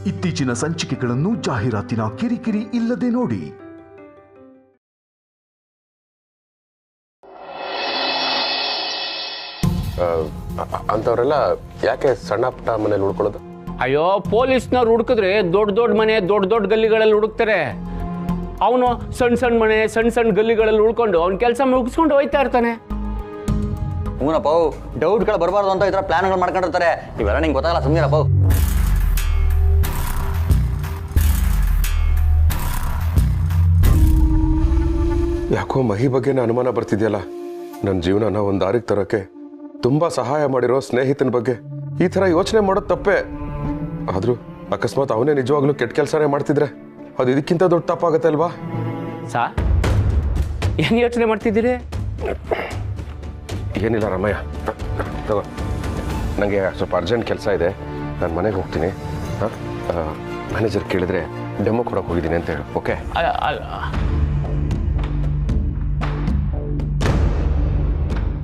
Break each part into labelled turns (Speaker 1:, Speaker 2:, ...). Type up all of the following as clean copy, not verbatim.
Speaker 1: ಇತ್ತೀಚಿನ ಸಂಚಿಕೆಗಳನ್ನು ಜಾಹೀರಾತಿನ ಕಿರಿಕಿರಿ ಇಲ್ಲದೆ ನೋಡಿ.
Speaker 2: ಅಂತವರೆಲ್ಲ ಯಾಕೆ ಸಣ್ಣ ಪುಟ್ಟ ಮನೇಲಿ ಹುಡ್ಕೊಳ್ಳೋದು?
Speaker 3: ಅಯ್ಯೋ, ಪೊಲೀಸ್ನವ್ರು ಹುಡುಕಿದ್ರೆ ದೊಡ್ಡ ದೊಡ್ಡ ಮನೆ, ದೊಡ್ಡ ದೊಡ್ಡ ಗಲ್ಲಿಗಳಲ್ಲಿ ಹುಡುಕ್ತಾರೆ. ಅವನು ಸಣ್ಣ ಸಣ್ಣ ಮನೆ, ಸಣ್ಣ ಸಣ್ಣ ಗಲ್ಲಿಗಳಲ್ಲಿ ಉಳ್ಕೊಂಡು ಅವ್ನ ಕೆಲಸ ಮುಗಿಸ್ಕೊಂಡು ಹೋಯ್ತಾ ಇರ್ತಾನೆ.
Speaker 4: ಹೂನಪ್ಪ, ಡೌಟ್ಗಳು ಬರಬಾರ್ದು ಅಂತ ಈ ಥರ ಪ್ಲಾನ್ಗಳು ಮಾಡ್ಕೊಂಡಿರ್ತಾರೆ. ಇವೆಲ್ಲ ನಿಂಗೆ ಗೊತ್ತಾಗಲ್ಲ, ಸುಮ್ಮನಿರಪ್ಪ.
Speaker 2: ಯಾಕೋ ಮಹಿ ಬಗ್ಗೆನೇ ಅನುಮಾನ ಬರ್ತಿದ್ಯಲ್ಲ. ನನ್ನ ಜೀವನನ ಒಂದು ದಾರಿಗೆ ತರೋಕ್ಕೆ ತುಂಬ ಸಹಾಯ ಮಾಡಿರೋ ಸ್ನೇಹಿತನ ಬಗ್ಗೆ ಈ ಥರ ಯೋಚನೆ ಮಾಡೋದು ತಪ್ಪೇ. ಆದರೂ ಅಕಸ್ಮಾತ್ ಅವನೇ ನಿಜವಾಗ್ಲೂ ಕೆಟ್ಟ ಕೆಲಸನೇ ಮಾಡ್ತಿದ್ರೆ ಅದು ಇದಕ್ಕಿಂತ ದೊಡ್ಡ ತಪ್ಪಾಗತ್ತೆ ಅಲ್ವಾ?
Speaker 3: ಏನು ಯೋಚನೆ ಮಾಡ್ತಿದ್ದೀರಿ?
Speaker 2: ಏನಿಲ್ಲ ರಮಯ್ಯ, ತಗೋ, ನನಗೆ ಸ್ವಲ್ಪ ಅರ್ಜೆಂಟ್ ಕೆಲಸ ಇದೆ, ನಾನು ಮನೆಗೆ ಹೋಗ್ತೀನಿ. ಮ್ಯಾನೇಜರ್ ಕೇಳಿದ್ರೆ ಡೆಮೋ ಕೊಡೋಕೆ ಹೋಗಿದ್ದೀನಿ ಅಂತ ಹೇಳು. ಓಕೆ?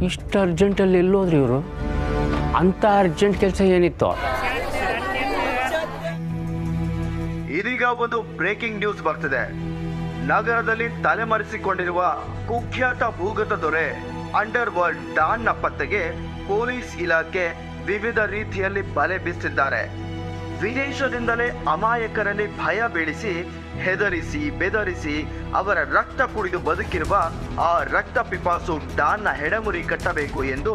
Speaker 3: ಇಷ್ಟು ಅರ್ಜೆಂಟಲ್ಲಿ ಎಲ್ಲೋದ್ರಿ ಇವರು? ಅಂಥ ಅರ್ಜೆಂಟ್ ಕೆಲಸ ಏನಿತ್ತು?
Speaker 5: ಇದೀಗ ಒಂದು ಬ್ರೇಕಿಂಗ್ ನ್ಯೂಸ್ ಬರ್ತಿದೆ. ನಗರದಲ್ಲಿ ತಲೆಮರೆಸಿಕೊಂಡಿರುವ ಕುಖ್ಯಾತ ಭೂಗತ ದೊರೆ ಅಂಡರ್ ವರ್ಲ್ಡ್ ಡಾನ್ನ ಪತ್ತೆಗೆ ಪೊಲೀಸ್ ಇಲಾಖೆ ವಿವಿಧ ರೀತಿಯಲ್ಲಿ ಬಲೆ ಬೀಸಿದ್ದಾರೆ. ವಿದೇಶದಿಂದಲೇ ಅಮಾಯಕರಲ್ಲಿ ಭಯ ಬೀಳಿಸಿ, ಹೆದರಿಸಿ, ಬೆದರಿಸಿ ಅವರ ರಕ್ತ ಕುಡಿದು ಬದುಕಿರುವ ಆ ರಕ್ತ ಪಿಪಾಸು ಡಾನ್ನ ಹೆಡಮುರಿ ಕಟ್ಟಬೇಕು ಎಂದು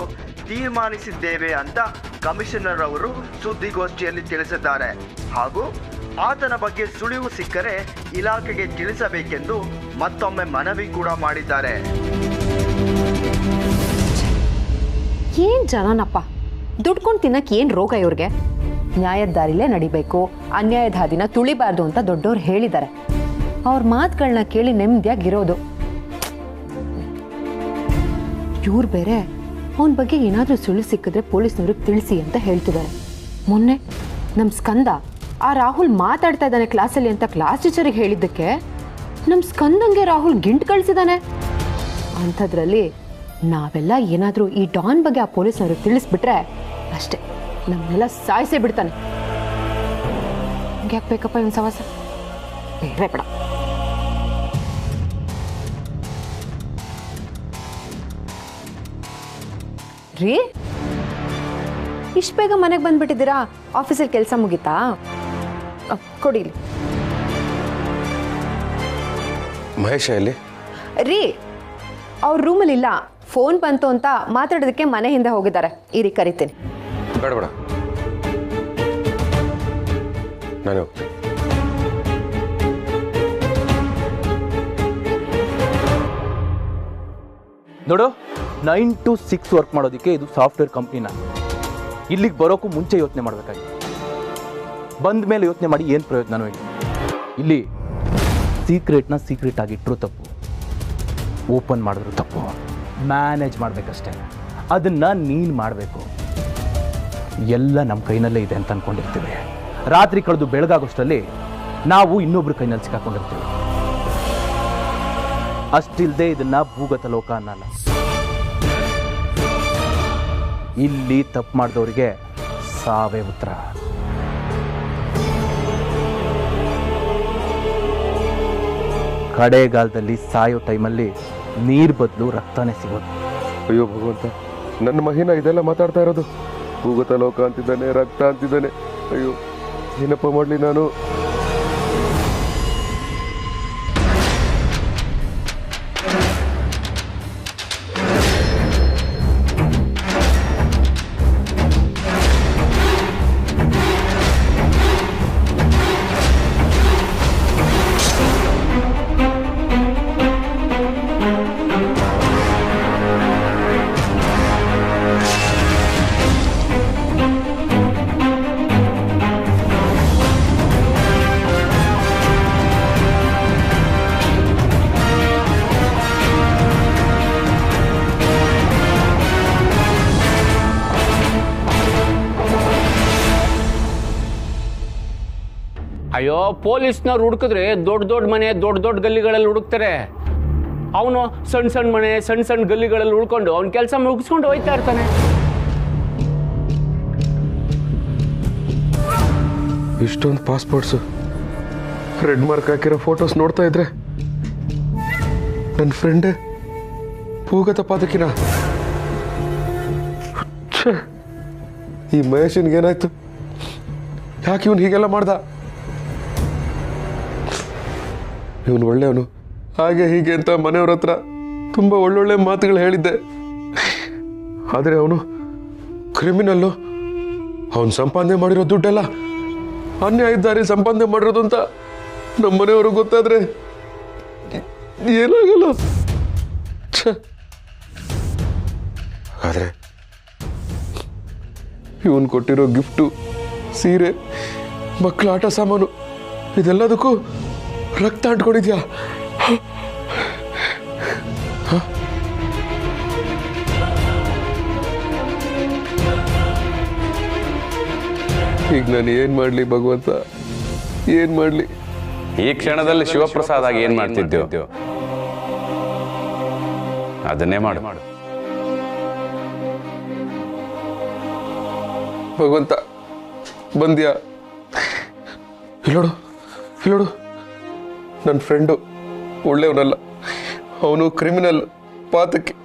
Speaker 5: ತೀರ್ಮಾನಿಸಿದ್ದೇವೆ ಅಂತ ಕಮಿಷನರ್ ಅವರು ಸುದ್ದಿಗೋಷ್ಠಿಯಲ್ಲಿ ತಿಳಿಸಿದ್ದಾರೆ. ಹಾಗೂ ಆತನ ಬಗ್ಗೆ ಸುಳಿವು ಸಿಕ್ಕರೆ ಇಲಾಖೆಗೆ ತಿಳಿಸಬೇಕೆಂದು ಮತ್ತೊಮ್ಮೆ ಮನವಿ ಕೂಡ ಮಾಡಿದ್ದಾರೆ.
Speaker 6: ಏನ್ ಜನನಪ್ಪ, ದುಡ್ಕೊಂಡು ತಿನ್ನಕ್ಕೆ ಏನ್ ರೋಗ ಇವ್ರಿಗೆ? ನ್ಯಾಯದ ದಾರಿಲೇ ನಡಿಬೇಕು, ಅನ್ಯಾಯದ ಹಾದಿನ ತುಳಿಬಾರ್ದು ಅಂತ ದೊಡ್ಡವ್ರು ಹೇಳಿದ್ದಾರೆ. ಅವ್ರ ಮಾತುಗಳನ್ನ ಕೇಳಿ ನೆಮ್ಮದಿಯಾಗಿರೋದು. ಇವ್ರು ಬೇರೆ ಅವನ ಬಗ್ಗೆ ಏನಾದರೂ ಸುಳ್ಳು ಸಿಕ್ಕಿದ್ರೆ ಪೊಲೀಸ್ನವ್ರಿಗೆ ತಿಳಿಸಿ ಅಂತ ಹೇಳ್ತಿದ್ದಾರೆ. ಮೊನ್ನೆ ನಮ್ಮ ಸ್ಕಂದ ಆ ರಾಹುಲ್ ಮಾತಾಡ್ತಾ ಇದ್ದಾನೆ ಕ್ಲಾಸಲ್ಲಿ ಅಂತ ಕ್ಲಾಸ್ ಟೀಚರಿಗೆ ಹೇಳಿದ್ದಕ್ಕೆ ನಮ್ಮ ಸ್ಕಂದಂಗೆ ರಾಹುಲ್ ಗಿಂಟ್ ಕಳಿಸಿದಾನೆ. ಅಂಥದ್ರಲ್ಲಿ ನಾವೆಲ್ಲ ಏನಾದರೂ ಈ ಡಾನ್ ಬಗ್ಗೆ ಆ ಪೊಲೀಸ್ನವ್ರಿಗೆ ತಿಳಿಸ್ಬಿಟ್ರೆ ಅಷ್ಟೇ, ನಮ್ಮನ್ನೆಲ್ಲ ಸಾಯಿಸೇ ಬಿಡ್ತಾನೆ. ಹಂಗೆ ಯಾಕೆ ಬೇಕಪ್ಪ ಇವನ್ ಸವಾಸ? ಬೇಡ ಬೇಡ. ರೀ, ಇಷ್ಟು ಬೇಗ ಮನೆಗೆ ಬಂದ್ಬಿಟ್ಟಿದ್ದೀರಾ? ಆಫೀಸಲ್ಲಿ ಕೆಲಸ ಮುಗೀತಾ? ಕೊಡಿಲಿ.
Speaker 2: ಮಹೇಶ ಎಲ್ಲಿ?
Speaker 6: ರೀ, ಅವ್ರ ರೂಮಲ್ಲಿ ಇಲ್ಲ, ಫೋನ್ ಬಂತು ಅಂತ ಮಾತಾಡೋದಕ್ಕೆ ಮನೆ ಹಿಂದೆ ಹೋಗಿದ್ದಾರೆ. ಇರಿ ಕರಿತೀನಿ.
Speaker 2: ಬೇಡ ಬೇಡ, ನಾನೇ ಹೋಗ್ತೀನಿ.
Speaker 7: ನೋಡು, 9 to 6 ವರ್ಕ್ ಮಾಡೋದಕ್ಕೆ ಇದು ಸಾಫ್ಟ್ವೇರ್ ಕಂಪ್ನಿನ. ಇಲ್ಲಿಗೆ ಬರೋಕ್ಕೂ ಮುಂಚೆ ಯೋಚನೆ ಮಾಡಬೇಕಾಗಿತ್ತು. ಬಂದ ಮೇಲೆ ಯೋಚನೆ ಮಾಡಿ ಏನು ಪ್ರಯೋಜನವೂ ಇಲ್ಲ. ಇಲ್ಲಿ ಸೀಕ್ರೆಟ್ನ ಸೀಕ್ರೆಟ್ ಆಗಿಟ್ಟರು ತಪ್ಪು, ಓಪನ್ ಮಾಡಿದ್ರು ತಪ್ಪು. ಮ್ಯಾನೇಜ್ ಮಾಡಬೇಕಷ್ಟೇ, ಅದನ್ನು ನೀನು ಮಾಡಬೇಕು. ಎಲ್ಲ ನಮ್ಮ ಕೈನಲ್ಲೇ ಇದೆ ಅಂತ ಅಂದ್ಕೊಂಡಿರ್ತೀವಿ. ರಾತ್ರಿ ಕಳೆದು ಬೆಳಗಾಗೋಷ್ಟರಲ್ಲಿ ನಾವು ಇನ್ನೊಬ್ರ ಕೈನಲ್ಲಿ ಸಿಕ್ಕಾಕೊಂಡಿರ್ತೀವಿ. ಅಷ್ಟಿಲ್ಲದೆ ಇದನ್ನು ಭೂಗತ ಲೋಕ ಅನ್ನಲ್ಲ. ಇಲ್ಲಿ ತಪ್ಪು ಮಾಡಿದವರಿಗೆ ಸಾವೇ ಉತ್ತರ. ಕಡೆಗಾಲದಲ್ಲಿ ಸಾಯೋ ಟೈಮಲ್ಲಿ ನೀರು ಬದಲು ರಕ್ತನೇ ಸಿಗೋದು.
Speaker 2: ಅಯ್ಯೋ ಭಗವಂತ, ನನ್ನ ಮಹಿನ ಇದೆಲ್ಲ ಮಾತಾಡ್ತಾ ಇರೋದು. ಭೂಗತ ಲೋಕ ಅಂತಿದ್ದಾನೆ, ರಕ್ತ ಅಂತಿದ್ದಾನೆ. ಅಯ್ಯೋ, ಏನಪ್ಪ ಮಾಡಲಿ ನಾನು?
Speaker 3: ಅಯ್ಯೋ, ಪೊಲೀಸ್ನವ್ರು ಹುಡುಕಿದ್ರೆ ದೊಡ್ಡ ದೊಡ್ಡ ಮನೆ, ದೊಡ್ಡ ದೊಡ್ಡ ಗಲ್ಲಿಗಳಲ್ಲಿ ಹುಡುಕ್ತಾರೆ. ಅವನು ಸಣ್ಣ ಸಣ್ಣ ಮನೆ, ಸಣ್ಣ ಸಣ್ಣ ಗಲ್ಲಿಗಳಲ್ಲಿ ಉಳ್ಕೊಂಡು ಅವ್ನ ಕೆಲಸ ಮುಗಿಸ್ಕೊಂಡು ಹೋಯ್ತಾ ಇರ್ತಾನೆ.
Speaker 2: ಇಷ್ಟೊಂದು ಪಾಸ್ಪೋರ್ಟ್ಸು, ರೆಡ್ ಮಾರ್ಕ್ ಹಾಕಿರೋ ಫೋಟೋಸ್ ನೋಡ್ತಾ ಇದ್ರೆ ನನ್ನ ಫ್ರೆಂಡೇ ಭೂಗತ ಪಾದಕಿನ. ಈ ಮಹೇಶನ್ಗೇನಾಯ್ತು? ಯಾಕೆ ಇವನು ಹೀಗೆಲ್ಲ ಮಾಡ್ದ? ಇವನು ಒಳ್ಳೆಯವನು, ಹಾಗೆ ಹೀಗೆ ಅಂತ ಮನೆಯವ್ರ ಹತ್ರ ತುಂಬ ಒಳ್ಳೊಳ್ಳೆ ಮಾತುಗಳು ಹೇಳಿದ್ದೆ. ಆದರೆ ಅವನು ಕ್ರಿಮಿನಲ್ಲು. ಅವನು ಸಂಪಾದನೆ ಮಾಡಿರೋ ದುಡ್ಡೆಲ್ಲ ಅನ್ಯಾಯದಾರಿ ಸಂಪಾದನೆ ಮಾಡಿರೋದು ಅಂತ ನಮ್ಮ ಮನೆಯವ್ರಿಗೆ ಗೊತ್ತಾದ್ರೆ ಏನಾಗಲ್ಲ. ಆದರೆ ಇವನು ಕೊಟ್ಟಿರೋ ಗಿಫ್ಟು, ಸೀರೆ, ಮಕ್ಕಳ ಆಟ ಸಾಮಾನು ಇದೆಲ್ಲದಕ್ಕೂ ರಕ್ತ ಅಂಟ್ಕೊಂಡಿದ್ಯಾ? ಈಗ ನಾನು ಏನು ಮಾಡಲಿ ಭಗವಂತ, ಏನು ಮಾಡಲಿ?
Speaker 3: ಈ ಕ್ಷಣದಲ್ಲಿ ಶಿವಪ್ರಸಾದ್ ಆಗಿ ಏನ್ ಮಾಡ್ತಿದ್ದೆವು ಅದನ್ನೇ ಮಾಡು.
Speaker 2: ಭಗವಂತ ಬಂದ್ಯಾ? ಇಲ್ಲೋಡು ಇಲ್ಲೋಡು, ನನ್ನ ಫ್ರೆಂಡು ಒಳ್ಳೆಯವನಲ್ಲ, ಅವನು ಕ್ರಿಮಿನಲ್, ಪಾತಕಿ.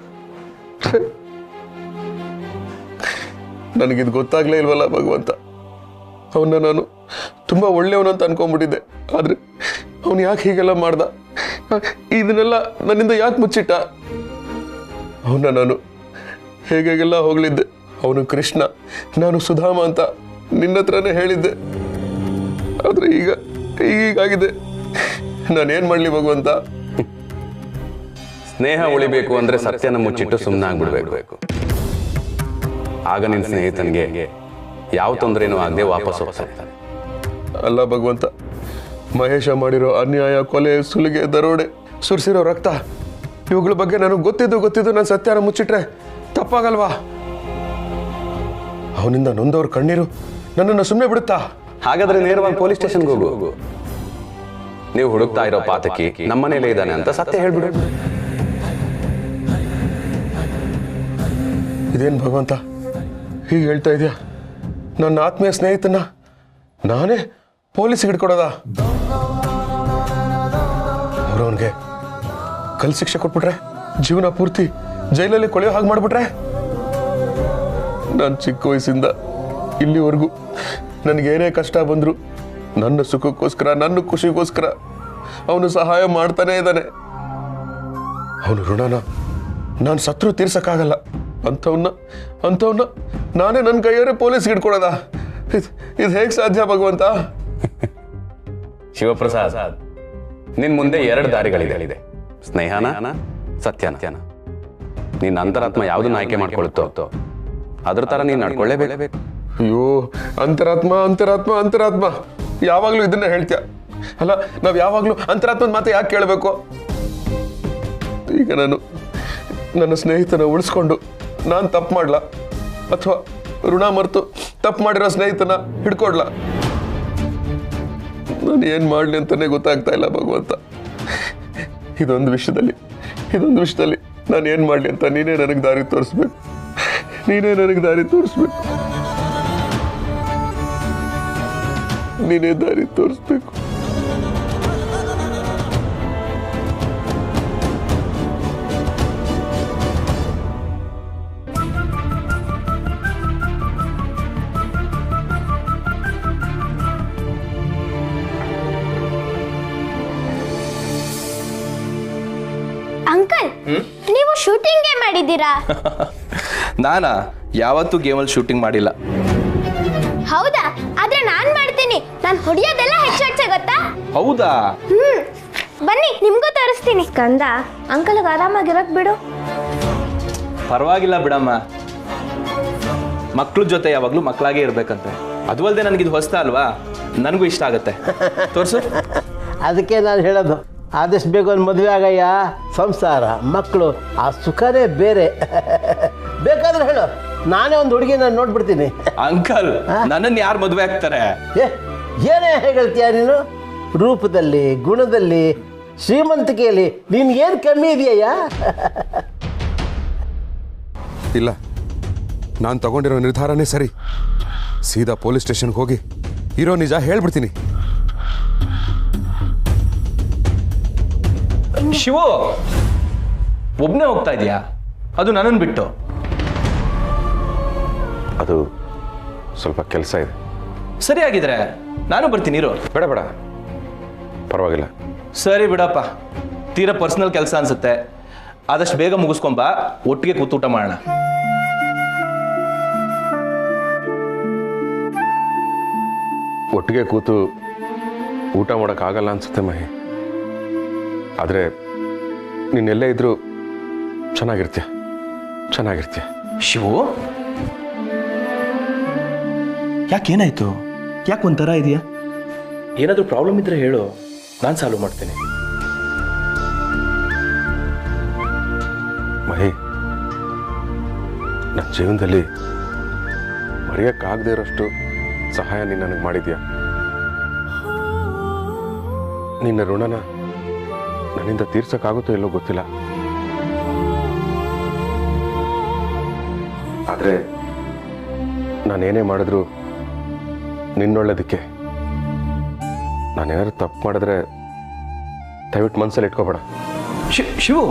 Speaker 2: ನನಗಿದು ಗೊತ್ತಾಗ್ಲೇ ಇಲ್ವಲ್ಲ ಭಗವಂತ. ಅವನ್ನ ನಾನು ತುಂಬ ಒಳ್ಳೆಯವನು ಅಂತ ಅನ್ಕೊಂಡ್ಬಿಟ್ಟಿದ್ದೆ. ಆದರೆ ಅವನು ಯಾಕೆ ಹೀಗೆಲ್ಲ ಮಾಡ್ದ? ಇದನ್ನೆಲ್ಲ ನನ್ನಿಂದ ಯಾಕೆ ಮುಚ್ಚಿಟ್ಟ? ಅವನ್ನ ನಾನು ಹೇಗೆಲ್ಲ ಹೋಗ್ಲಿದ್ದೆ. ಅವನು ಕೃಷ್ಣ, ನಾನು ಸುಧಾಮ ಅಂತ ನಿನ್ನ ಹತ್ರನೇ ಹೇಳಿದ್ದೆ. ಆದರೆ ಈಗ ಹೀಗಾಗಿದೆ. ನಾನೇನು ಮಾಡಲಿ ಭಗವಂತ?
Speaker 3: ಸ್ನೇಹ ಉಳಿಬೇಕು ಅಂದ್ರೆ ಸತ್ಯನ ಮುಚ್ಚಿಟ್ಟು ಸುಮ್ಮನೆ ಆಗ್ಬಿಡ್ಬೇಕು. ಆಗ ನಿನ್ನ ಸ್ನೇಹಿತನಿಗೆ ಯಾವ ತೊಂದರೆನೂ ಆಗದೆ ವಾಪಸ್ ಹೋಗ್ತಾರೆ.
Speaker 2: ಅಲ್ಲ ಭಗವಂತ, ಮಹೇಶ ಮಾಡಿರೋ ಅನ್ಯಾಯ, ಕೊಲೆ, ಸುಲಿಗೆ, ದರೋಡೆ, ಸುರಿಸಿರೋ ರಕ್ತ, ಇವುಗಳ ಬಗ್ಗೆ ನನಗೆ ಗೊತ್ತಿದ್ದು ನಾನು ಸತ್ಯನ ಮುಚ್ಚಿಟ್ರೆ ತಪ್ಪಾಗಲ್ವಾ? ಅವನಿಂದ ನೊಂದವ್ರ ಕಣ್ಣೀರು ನನ್ನನ್ನು ಸುಮ್ಮನೆ ಬಿಡುತ್ತಾ?
Speaker 3: ಹಾಗಾದ್ರೆ ನೇರವಾಗಿ ಪೊಲೀಸ್ ಸ್ಟೇಷನ್ಗೆ ಹೋಗು. ನೀವು ಹುಡುಕ್ತಾ ಇರೋ ಪಾತಕಿ ನಮ್ಮನೇಲೇ ಇದ್ದಾನೆ ಅಂತ ಸತ್ಯ ಹೇಳ್ಬಿಡು.
Speaker 2: ಇದೇನು ಭಗವಂತ ಹೀಗೆ ಹೇಳ್ತಾ ಇದೆಯಾ? ನನ್ನ ಆತ್ಮೀಯ ಸ್ನೇಹಿತನ ನಾನೇ ಪೊಲೀಸಿಗೆ ಹಿಡ್ಕೊಡೋದ? ಅವರವನಿಗೆ ಕಲ್ ಶಿಕ್ಷೆ ಕೊಟ್ಬಿಟ್ರೆ, ಜೀವನ ಪೂರ್ತಿ ಜೈಲಲ್ಲಿ ಕೊಳೆಯೋ ಹಾಗೆ ಮಾಡಿಬಿಟ್ರೆ? ನಾನು ಚಿಕ್ಕ ವಯಸ್ಸಿಂದ ಇಲ್ಲಿವರೆಗೂ ನನಗೇನೇ ಕಷ್ಟ ಬಂದರೂ ನನ್ನ ಸುಖಕ್ಕೋಸ್ಕರ, ನನ್ನ ಖುಷಿಗೋಸ್ಕರ ಅವನು ಸಹಾಯ ಮಾಡ್ತಾನೇ ಇದ್ದಾನೆ. ಅವನು ಋಣನ ನಾನು ಸತ್ರು ತೀರ್ಸಕ್ಕಾಗಲ್ಲ. ಅಂಥವನ್ನ ನಾನೇ ನನ್ನ ಕೈಯಾರೆ ಪೊಲೀಸ್ಗೆ ಹಿಡ್ಕೊಡೋದ? ಇದು ಹೇಗೆ ಸಾಧ್ಯ ಭಗವಂತ?
Speaker 3: ಶಿವಪ್ರಸಾದ್, ನಿನ್ ಮುಂದೆ 2 ದಾರಿಗಳಿದೆ, ಸ್ನೇಹನ, ಸತ್ಯನ. ನಿನ್ನ ಅಂತರಾತ್ಮ ಯಾವ್ದನ್ನ ಆಯ್ಕೆ ಮಾಡ್ಕೊಳುತ್ತೋ ಅದ್ರ ತರ ನೀನ್ ನಡ್ಕೊಳ್ಳೇಬೇಕು.
Speaker 2: ಅಯ್ಯೋ, ಅಂತರಾತ್ಮ ಯಾವಾಗ್ಲೂ ಇದನ್ನ ಹೇಳ್ತೀಯ ಅಲ್ಲ? ನಾವ್ ಯಾವಾಗ್ಲೂ ಅಂತರಾತ್ಮದ ಮಾತು ಯಾಕೆ ಕೇಳಬೇಕು? ಈಗ ನಾನು ನನ್ನ ಸ್ನೇಹಿತನ ಉಳಿಸ್ಕೊಂಡು ನಾನು ತಪ್ಪು ಮಾಡ್ಲಾ, ಅಥವಾ ಋಣ ಮರೆತು ತಪ್ಪು ಮಾಡಿರೋ ಸ್ನೇಹಿತನ ಹಿಡ್ಕೊಡ್ಲಾ? ನಾನು ಏನು ಮಾಡಲಿ ಅಂತಾನೆ ಗೊತ್ತಾಗ್ತಾ ಇಲ್ಲ ಭಗವಂತ. ಇದೊಂದು ವಿಷಯದಲ್ಲಿ ನಾನು ಏನು ಮಾಡಲಿ ಅಂತ ನೀನೇ ನನಗೆ ದಾರಿ ತೋರಿಸ್ಬೇಕು. ನೀನೇ ದಾರಿ ತೋರಿಸ್ಬೇಕು.
Speaker 8: ಅಂಕಲ್, ನೀವು ಶೂಟಿಂಗ್ ಮಾಡಿದ್ದೀರಾ?
Speaker 7: ನಾನಾ ಯಾವತ್ತೂ ಗೇಮಲ್ಲಿ ಶೂಟಿಂಗ್ ಮಾಡಿಲ್ಲ.
Speaker 8: ಹೌದಾ? ಆದ್ರೆ ನಾನ್ ಮಾಡ್ತೀನಿ. ನಾನು ಹೊಡಿಯೋದೆಲ್ಲ ಹೆಚ್ಚು ಗೊತ್ತಾ?
Speaker 7: ಹೌದಾ?
Speaker 8: ಬನ್ನಿ, ನಿಮ್ಗೂ ತೋರಿಸ್ತೀನಿ. ಸ್ಕಂದ, ಅಂಕಲ್ಗೆ ಆರಾಮಾಗಿರಕ್ ಬಿಡು.
Speaker 7: ಪರವಾಗಿಲ್ಲ ಬಿಡಮ್ಮ, ಮಕ್ಳ ಜೊತೆ ಯಾವಾಗ್ಲೂ ಮಕ್ಕಳಾಗೇ ಇರ್ಬೇಕಂತೆ. ಅದು ಅಲ್ಲದೆ ನನಗಿದು ಹೊಸ್ತ ಅಲ್ವಾ, ನನಗೂ ಇಷ್ಟ ಆಗತ್ತೆ. ತೋರಿಸು.
Speaker 9: ಅದಕ್ಕೆ ನಾನು ಹೇಳೋದು, ಆದಷ್ಟು ಬೇಗ ಒಂದು ಮದುವೆ ಆಗಯ್ಯ, ಸಂಸಾರ, ಮಕ್ಕಳು, ಆ ಸುಖನೇ ಬೇರೆ. ಬೇಕಾದ್ರೆ ಹೇಳು, ನಾನೇ ಒಂದು ಹುಡುಗಿ ನಾನು ನೋಡ್ಬಿಡ್ತೀನಿ.
Speaker 7: ಅಂಕಲ್, ನನ್ನನ್ನು ಯಾರು ಮದುವೆ ಆಗ್ತಾರೆ?
Speaker 9: ಏನೇ ಹೇಳ್ತೀಯ ನೀನು? ರೂಪದಲ್ಲಿ, ಗುಣದಲ್ಲಿ, ಶ್ರೀಮಂತಿಕೆಯಲ್ಲಿ ನಿನ್ಗೇನು ಕಮ್ಮಿ ಇದೆಯಯ್ಯ?
Speaker 2: ಇಲ್ಲ, ನಾನು ತಗೊಂಡಿರೋ ನಿರ್ಧಾರನೇ ಸರಿ. ಸೀದಾ ಪೊಲೀಸ್ ಸ್ಟೇಷನ್ಗೆ ಹೋಗಿ ಇರೋ ನಿಜ ಹೇಳ್ಬಿಡ್ತೀನಿ.
Speaker 7: ಶಿವು, ಒಬ್ಬನೇ ಹೋಗ್ತಾ ಇದೀಯಾ? ಅದು ನನ್ನನ್ನು ಬಿಟ್ಟು.
Speaker 2: ಅದು ಸ್ವಲ್ಪ ಕೆಲಸ ಇದೆ.
Speaker 7: ಸರಿ ಆಗಿದ್ರೆ ನಾನು ಬರ್ತೀನಿ ಇರು.
Speaker 2: ಬೇಡ ಬೇಡ, ಪರವಾಗಿಲ್ಲ.
Speaker 7: ಸರಿ ಬಿಡಪ್ಪ, ತೀರಾ ಪರ್ಸನಲ್ ಕೆಲಸ ಅನ್ಸುತ್ತೆ. ಆದಷ್ಟು ಬೇಗ ಮುಗಿಸ್ಕೊಂಬ, ಒಟ್ಟಿಗೆ ಕೂತು ಊಟ ಮಾಡೋಣ.
Speaker 2: ಒಟ್ಟಿಗೆ ಕೂತು ಊಟ ಮಾಡೋಕ್ಕಾಗಲ್ಲ ಅನ್ಸುತ್ತೆ ಮಹಿ. ಆದರೆ ನೀನೆಲ್ಲೇ ಇದ್ರೂ ಚೆನ್ನಾಗಿರ್ತೀಯ.
Speaker 7: ಶಿವು, ಯಾಕೇನಾಯ್ತು? ಯಾಕೆ ಒಂಥರ ಇದೆಯಾ? ಏನಾದರೂ ಪ್ರಾಬ್ಲಮ್ ಇದ್ರೆ ಹೇಳು, ನಾನು ಸಾಲ್ವ್ ಮಾಡ್ತೇನೆ.
Speaker 2: ಮಹಿ, ನನ್ನ ಜೀವನದಲ್ಲಿ ಮರೆಯೋಕ್ಕಾಗದೇ ಇರೋಷ್ಟು ಸಹಾಯ ನೀನು ನನಗೆ ಮಾಡಿದ್ಯಾ. ನಿನ್ನ ಋಣನ ನನ್ನಿಂದ ತೀರ್ಸೋಕ್ಕಾಗುತ್ತೋ ಇಲ್ಲೋ ಗೊತ್ತಿಲ್ಲ. ಆದರೆ ನಾನೇನೇ ಮಾಡಿದ್ರು ನಿನ್ನೊಳ್ಳೇದಕ್ಕೆ. ನಾನೇನಾದ್ರು ತಪ್ಪು ಮಾಡಿದ್ರೆ ದಯವಿಟ್ಟು ಮನಸ್ಸಲ್ಲಿ ಇಟ್ಕೋಬೇಡ.
Speaker 7: ಶಿವು,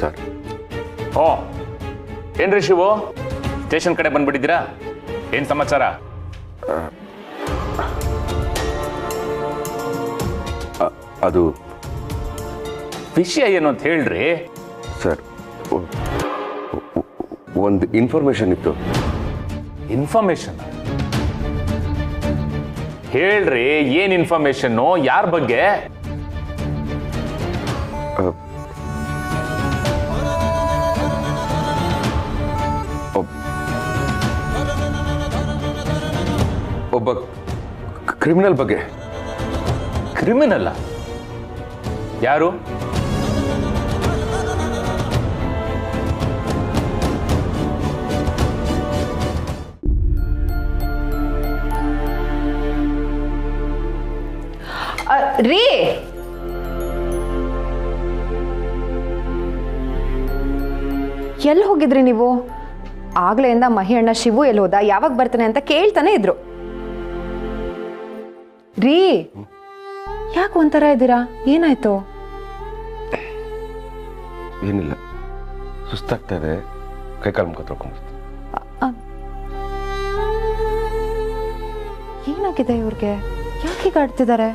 Speaker 2: ಸರ್.
Speaker 10: ಓ, ಏನ್ರಿ ಶಿವು, ಸ್ಟೇಷನ್ ಕಡೆ ಬಂದ್ಬಿಟ್ಟಿದ್ದೀರಾ? ಏನ್ ಸಮಾಚಾರ?
Speaker 2: ಅದು
Speaker 10: ವಿಷಯ ಏನು ಅಂತ ಹೇಳ್ರಿ.
Speaker 2: ಸರ್, ಒಂದು ಇನ್ಫಾರ್ಮೇಶನ್ ಇತ್ತು.
Speaker 10: ಇನ್ಫಾರ್ಮೇಶನ್ ಹೇಳ್ರಿ. ಏನ್ ಇನ್ಫಾರ್ಮೇಶನ್? ಯಾರ ಬಗ್ಗೆ?
Speaker 2: ಒಬ್ಬ ಕ್ರಿಮಿನಲ್ ಬಗ್ಗೆ.
Speaker 10: ಕ್ರಿಮಿನಲ್? ಯಾರು?
Speaker 6: ರೀ, ಎಲ್ಲಿ ಹೋಗಿದ್ರಿ ನೀವು? ಆಗ್ಲೆಯಿಂದ ಮಹಿ ಅಣ್ಣ ಶಿವು ಎಲ್ಲಿ ಹೋದ, ಯಾವಾಗ ಬರ್ತಾನೆ ಅಂತ ಕೇಳ್ತಾನೆ ಇದ್ರು. ರೀ, ಯಾಕೆ ಒಂಥರ ಇದ್ದೀರಾ? ಏನಾಯ್ತು?
Speaker 2: ಏನಿಲ್ಲ, ಸುಸ್ತಾಗ್ತಾ ಇದೆ, ಕೈಕಾಲು ಮುಖ ತೊಳ್ಕೊಂಡ್ಬಿಡ್ತೀನಿ.
Speaker 6: ಏನಾಗಿದೆ ಇವ್ರಿಗೆ? ಯಾಕೆ ಹೀಗೆ ಆಡ್ತಿದ್ದಾರೆ?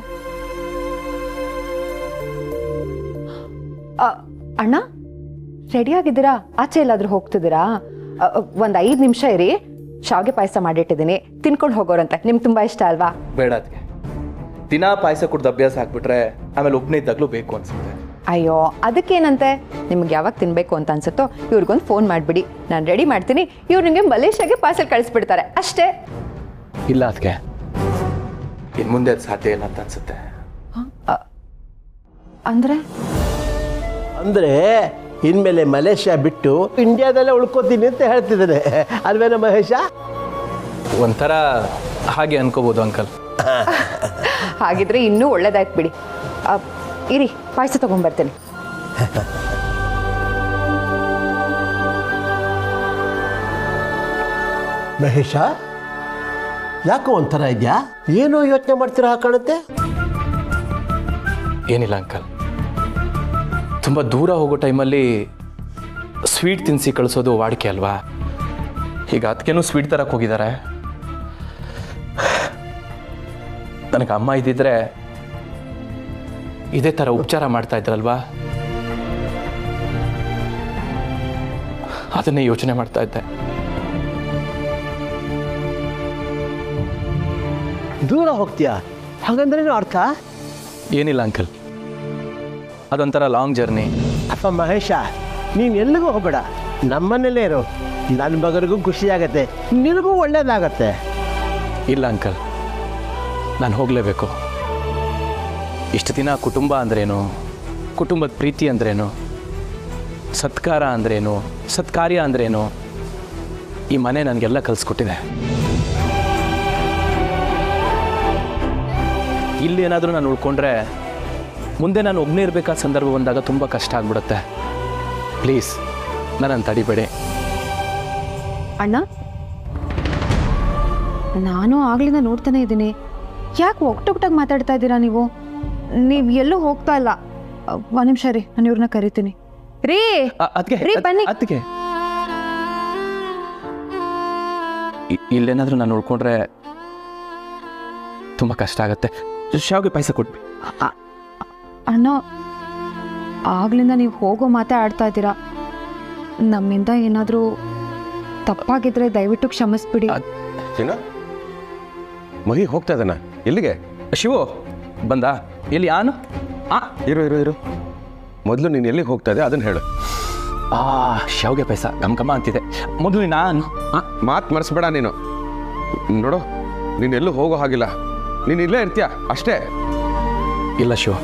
Speaker 6: ಅಣ್ಣ, ರೆಡಿ ಆಗಿದ್ದೀರಾ? ಆಚೆ ಎಲ್ಲಾದ್ರೂ ಹೋಗ್ತಿದ್ದೀರಾ? ಒಂದ್ 5 ನಿಮಿಷ ಇರಿ, ಶಾವಿಗೆ ಪಾಯಸ ಮಾಡಿಟ್ಟಿದ್ದೀನಿ, ತಿನ್ಕೊಂಡು ಹೋಗೋರಂತೆ. ನಿಮ್ಗೆ ತುಂಬಾ ಇಷ್ಟ ಅಲ್ವಾ?
Speaker 7: ಬೇಡ ಅದಕ್ಕೆ. ದಿನಾ ಪಾಯಸ ಕುಡ್ದು ಅಭ್ಯಾಸ ಹಾಕ್ಬಿಟ್ರೆ ಆಮೇಲೆ ಒಬ್ಬನೇ ಇದ್ದಾಗಲೂ ಬೇಕು ಅನ್ಸುತ್ತೆ.
Speaker 6: ಅಯ್ಯೋ, ಅದಕ್ಕೇನಂತೆ, ನಿಮ್ಗೆ ಯಾವಾಗ ತಿನ್ಬೇಕು ಅಂತ ಅನ್ಸುತ್ತೋ ಇವ್ರಿಗೊಂದು ಫೋನ್ ಮಾಡಿಬಿಡಿ, ನಾನು ರೆಡಿ ಮಾಡ್ತೀನಿ. ಇವ್ರು ನಿಮಗೆ ಮಲೇಷ್ಯಾಗೆ ಪಾರ್ಸಲ್ ಕಳಿಸ್ಬಿಡ್ತಾರೆ ಅಷ್ಟೇ.
Speaker 7: ಇಲ್ಲ ಅದಕ್ಕೆ, ಇನ್ನು ಮುಂದೆ ಅದು ಸಾಧ್ಯ ಇಲ್ಲ ಅಂತ ಅನ್ಸುತ್ತೆ.
Speaker 9: ಅಂದರೆ ಇನ್ಮೇಲೆ ಮಲೇಷ್ಯಾ ಬಿಟ್ಟು ಇಂಡಿಯಾದಲ್ಲೇ ಉಳ್ಕೋತೀನಿ ಅಂತ ಹೇಳ್ತಿದ್ದಾನೆ ಅಲ್ವೇನೋ ಮಹೇಶ?
Speaker 7: ಒಂಥರ ಹಾಗೆ ಅನ್ಕೋಬೋದು ಅಂಕಲ್.
Speaker 6: ಹಾಗಿದ್ರೆ ಇನ್ನೂ ಒಳ್ಳೇದಾಯ್ತು ಬಿಡಿ. ಇರಿ, ಪಾಯಸ ತಗೊಂಡ್ಬರ್ತೇನೆ.
Speaker 9: ಮಹೇಶ, ಯಾಕೋ ಒಂಥರ ಇದೆಯಾ? ಏನೋ ಯೋಚನೆ ಮಾಡ್ತೀರಾ ಕಾಣುತ್ತೆ.
Speaker 7: ಏನಿಲ್ಲ ಅಂಕಲ್, ತುಂಬ ದೂರ ಹೋಗೋ ಟೈಮಲ್ಲಿ ಸ್ವೀಟ್ ತಿನ್ನಿಸಿ ಕಳಿಸೋದು ವಾಡಿಕೆ ಅಲ್ವಾ? ಈಗ ಅದಕ್ಕೇನು ಸ್ವೀಟ್ ತರಕ್ಕೆ ಹೋಗಿದ್ದಾರೆ. ನನಗೆ ಅಮ್ಮ ಇದ್ದಿದ್ರೆ ಇದೇ ಥರ ಉಪಚಾರ ಮಾಡ್ತಾ ಇದ್ರಲ್ವಾ, ಅದನ್ನೇ ಯೋಚನೆ ಮಾಡ್ತಾ ಇದ್ದೆ.
Speaker 9: ದೂರ ಹೋಗ್ತೀಯಾ? ಹಾಗಂದ್ರೇನು ಅರ್ಥ?
Speaker 7: ಏನಿಲ್ಲ ಅಂಕಲ್, ಅದೊಂಥರ ಲಾಂಗ್ ಜರ್ನಿ.
Speaker 9: ಅಪ್ಪ ಮಹೇಶ, ನೀನು ಎಲ್ಲಿಗೂ ಹೋಗಬೇಡ, ನಮ್ಮನೇಲೇ ಇರು. ನನ್ನ ಮಗನಿಗೂ ಖುಷಿ ಆಗತ್ತೆ, ನಿನಗೂ ಒಳ್ಳೇದಾಗತ್ತೆ.
Speaker 7: ಇಲ್ಲ ಅಂಕಲ್, ನಾನು ಹೋಗಲೇಬೇಕು. ಇಷ್ಟು ದಿನ ಕುಟುಂಬ ಅಂದ್ರೇನು, ಕುಟುಂಬದ ಪ್ರೀತಿ ಅಂದ್ರೇನು, ಸತ್ಕಾರ ಅಂದ್ರೇನು, ಸತ್ಕಾರ್ಯ ಅಂದ್ರೇನು, ಈ ಮನೆ ನನಗೆಲ್ಲ ಕಲಿಸ್ಕೊಟ್ಟಿದೆ. ಇಲ್ಲಿ ಏನಾದರೂ ನಾನು ಉಳ್ಕೊಂಡ್ರೆ ಮುಂದೆ ನಾನು ಒಬ್ಬನೇ ಇರಬೇಕಾದ ಸಂದರ್ಭ ಬಂದಾಗ ತುಂಬ ಕಷ್ಟ ಆಗ್ಬಿಡುತ್ತೆ. ಪ್ಲೀಸ್ ನನ್ನನ್ನು ತಡಿಬೇಡಿ.
Speaker 6: ಅಣ್ಣ, ನಾನು ಆಗ್ಲಿಂದ ನೋಡ್ತಾನೆ ಇದ್ದೀನಿ. ಯಾಕೆ ಒಟ್ಟೊಟ್ಟಾಗಿ ಮಾತಾಡ್ತಾ ಇದ್ದೀರಾ ನೀವು? ನೀವು ಎಲ್ಲೂ ಹೋಗ್ತಾ ಇಲ್ಲ. ಒಂದು ನಿಮಿಷ ರೀ, ನಾನು ಇವ್ರನ್ನ ಕರಿತೀನಿ. ರೀ ರೀ ಬನ್ನಿ.
Speaker 7: ಅದಕ್ಕೆ ಇಲ್ಲೇನಾದರೂ ನಾನು ಉಳ್ಕೊಂಡ್ರೆ ತುಂಬ ಕಷ್ಟ ಆಗತ್ತೆ. ಶಾವಿಗೆ ಪಾಯಸ ಕೊಟ್ವಿ.
Speaker 6: ಅಣ್ಣ, ಆಗ್ಲಿಂದ ನೀವು ಹೋಗೋ ಮಾತೇ ಆಡ್ತಾ ಇದ್ದೀರಾ. ನಮ್ಮಿಂದ ಏನಾದರೂ ತಪ್ಪಾಗಿದ್ರೆ ದಯವಿಟ್ಟು ಕ್ಷಮಿಸ್ಬಿಡಿ.
Speaker 2: ಮಹಿ ಹೋಗ್ತಾ ಇದ್ದಾನ? ಎಲ್ಲಿಗೆ?
Speaker 7: ಶಿವು ಬಂದ? ಎಲ್ಲಿ ಯಾನು?
Speaker 2: ಇರು ಇರು ಇರು, ಮೊದಲು ನೀನು ಎಲ್ಲಿಗೆ ಹೋಗ್ತಾ ಇದೆ ಅದನ್ನು ಹೇಳು.
Speaker 7: ಶಾವಿಗೆ ಪಾಯಸ ಘಮ ಅಂತಿದೆ. ಮೊದಲು ನಾನು
Speaker 2: ಮಾತು ಮರೆಸ್ಬೇಡ ನೀನು. ನೋಡು, ನೀನು ಎಲ್ಲೂ ಹೋಗೋ ಹಾಗಿಲ್ಲ, ನೀನು ಇಲ್ಲೇ ಇರ್ತೀಯ ಅಷ್ಟೇ.
Speaker 7: ಇಲ್ಲ ಶಿವ,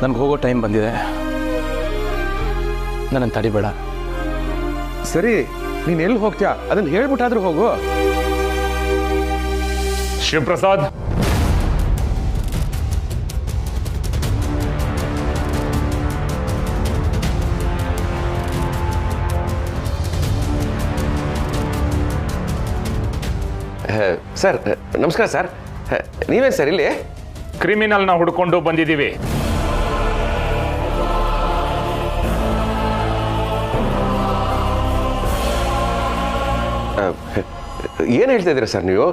Speaker 7: ನನಗೆ ಹೋಗೋ ಟೈಮ್ ಬಂದಿದೆ. ನನ್ನನ್ನು ತಡಿಬೇಡ.
Speaker 2: ಸರಿ, ನೀನು ಎಲ್ಲಿ ಹೋಗ್ತೀಯಾ ಅದನ್ನು ಹೇಳ್ಬಿಟ್ಟಾದ್ರೂ ಹೋಗು.
Speaker 10: ಶಿವಪ್ರಸಾದ್,
Speaker 2: ಸರ್ ನಮಸ್ಕಾರ ಸರ್. ನೀವೇನು ಸರ್ ಇಲ್ಲಿ?
Speaker 10: ಕ್ರಿಮಿನಲ್ನ ಹುಡ್ಕೊಂಡು ಬಂದಿದ್ದೀವಿ.
Speaker 2: ಏನು ಹೇಳ್ತಾ ಇದ್ದೀರಾ ಸರ್ ನೀವು?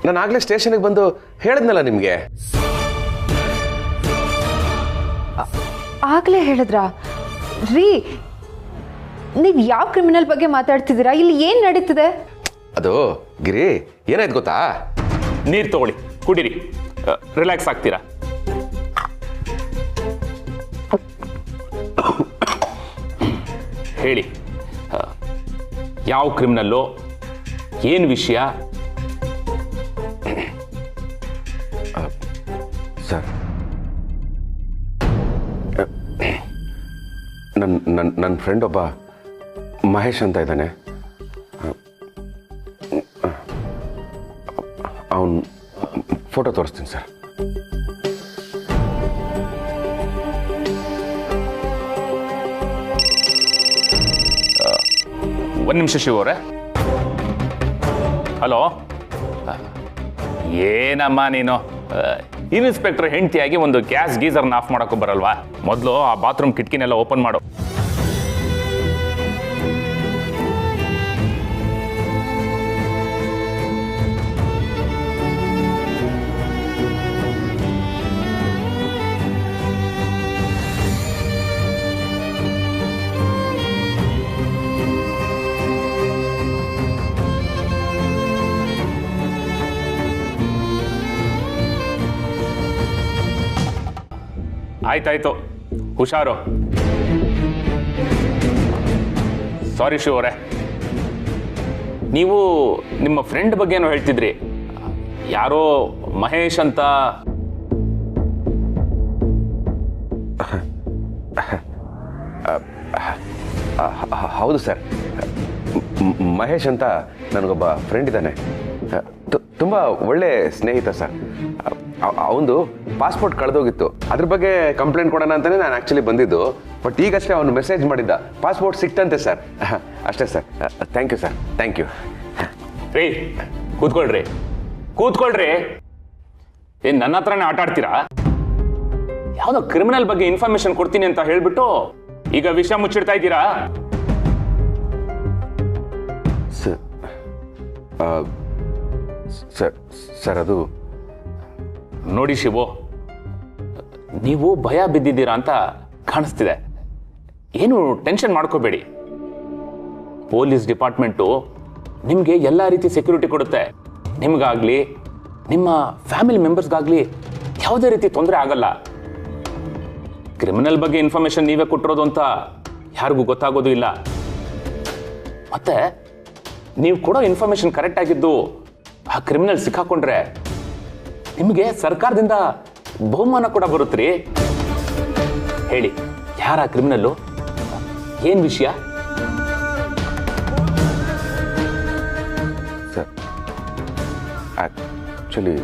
Speaker 2: ನಾನು ಆಗಲೇ ಸ್ಟೇಷನ್ಗೆ ಬಂದು ಹೇಳಿದ್ನಲ್ಲ ನಿಮಗೆ.
Speaker 6: ಆಗ್ಲೇ ಹೇಳಿದ್ರಾ? ರೀ, ನೀವು ಯಾವ ಕ್ರಿಮಿನಲ್ ಬಗ್ಗೆ ಮಾತಾಡ್ತಿದ್ದೀರಾ? ಇಲ್ಲಿ ಏನು ನಡೀತಿದೆ?
Speaker 2: ಅದು ಗಿರಿ, ಏನಾಯ್ತು ಗೊತ್ತಾ?
Speaker 10: ನೀರು ತಗೊಳ್ಳಿ, ಕುಡೀರಿ, ರಿಲ್ಯಾಕ್ಸ್ ಆಗ್ತೀರಾ. ಹೇಳಿ, ಯಾವ ಕ್ರಿಮಿನಲ್ಲು, ಏನು ವಿಷಯ?
Speaker 2: ಸರ್, ನನ್ನ ಫ್ರೆಂಡ್ ಒಬ್ಬ ಮಹೇಶ್ ಅಂತ ಇದ್ದಾನೆ. ಅವನ ಫೋಟೋ ತೋರಿಸ್ತೀನಿ ಸರ್.
Speaker 10: ಒಂದು ನಿಮಿಷ ಶಿವ ಅವರೇ. ಹಲೋ, ಏನಮ್ಮ ನೀನು ಇನ್ಸ್ಪೆಕ್ಟರ್ ಹೆಂಡತಿಯಾಗಿ ಒಂದು ಗ್ಯಾಸ್ ಗೀಸರ್ನ ಆಫ್ ಮಾಡೋಕ್ಕೂ ಬರಲ್ವಾ? ಮೊದಲು ಆ ಬಾತ್ರೂಮ್ ಕಿಟಕಿನೆಲ್ಲ ಓಪನ್ ಮಾಡು. ಆಯ್ತಾಯ್ತು, ಹುಷಾರು. ಸಾರಿ ಶಿವ ಅವರೇ, ನೀವು ನಿಮ್ಮ ಫ್ರೆಂಡ್ ಬಗ್ಗೆ ಏನೋ ಹೇಳ್ತಿದ್ರಿ, ಯಾರೋ ಮಹೇಶ್ ಅಂತ.
Speaker 2: ಹೌದು ಸರ್, ಮಹೇಶ್ ಅಂತ ನನಗೊಬ್ಬ ಫ್ರೆಂಡ್ ಇದ್ದಾನೆ. ತುಂಬ ಒಳ್ಳೆ ಸ್ನೇಹಿತ ಸರ್. ಅವನು ಪಾಸ್ಪೋರ್ಟ್ ಕಳೆದೋಗಿತ್ತು, ಅದ್ರ ಬಗ್ಗೆ ಕಂಪ್ಲೇಂಟ್ ಕೊಡೋಣ ಅಂತಲೇ ನಾನು ಆ್ಯಕ್ಚುಲಿ ಬಂದಿದ್ದು. ಬಟ್ ಈಗಷ್ಟೇ ಅವನು ಮೆಸೇಜ್ ಮಾಡಿದ್ದ, ಪಾಸ್ಪೋರ್ಟ್ ಸಿಕ್ತಂತೆ ಸರ್. ಅಷ್ಟೇ sir. Thank you sir, thank you.
Speaker 10: ರೀ, ಕೂತ್ಕೊಳ್ರಿ ಕೂತ್ಕೊಳ್ರಿ. ಏನು ನನ್ನ ಹತ್ರನೇ ಆಟ ಆಡ್ತೀರಾ? ಯಾವುದೋ ಕ್ರಿಮಿನಲ್ ಬಗ್ಗೆ ಇನ್ಫಾರ್ಮೇಶನ್ ಕೊಡ್ತೀನಿ ಅಂತ ಹೇಳ್ಬಿಟ್ಟು ಈಗ ವಿಷಯ ಮುಚ್ಚಿಡ್ತಾ ಇದ್ದೀರಾ?
Speaker 2: ಸರ್ ಅದು
Speaker 10: ನೋಡಿ ಶಿವು, ನೀವು ಭಯ ಬಿದ್ದಿದ್ದೀರಾ ಅಂತ ಕಾಣಿಸ್ತಿದೆ. ಏನು ಟೆನ್ಷನ್ ಮಾಡ್ಕೋಬೇಡಿ. ಪೊಲೀಸ್ ಡಿಪಾರ್ಟ್ಮೆಂಟು ನಿಮಗೆ ಎಲ್ಲ ರೀತಿ ಸೆಕ್ಯೂರಿಟಿ ಕೊಡುತ್ತೆ. ನಿಮಗಾಗಲಿ ನಿಮ್ಮ ಫ್ಯಾಮಿಲಿ ಮೆಂಬರ್ಸ್ಗಾಗಲಿ ಯಾವುದೇ ರೀತಿ ತೊಂದರೆ ಆಗಲ್ಲ. ಕ್ರಿಮಿನಲ್ ಬಗ್ಗೆ ಇನ್ಫಾರ್ಮೇಶನ್ ನೀವೇ ಕೊಟ್ಟಿರೋದು ಅಂತ ಯಾರಿಗೂ ಗೊತ್ತಾಗೋದು ಇಲ್ಲ. ಮತ್ತೆ ನೀವು ಕೊಡೋ ಇನ್ಫಾರ್ಮೇಶನ್ ಕರೆಕ್ಟ್ ಆಗಿದ್ದು ಆ ಕ್ರಿಮಿನಲ್ ಸಿಕ್ಕಾಕೊಂಡ್ರೆ ನಿಮಗೆ ಸರ್ಕಾರದಿಂದ ಬಹುಮಾನ ಕೂಡ ಬರುತ್ತ್ರಿ. ಹೇಳಿ, ಯಾರ ಕ್ರಿಮಿನಲ್ಲು, ಏನ್ ವಿಷಯ?
Speaker 2: Sir, actually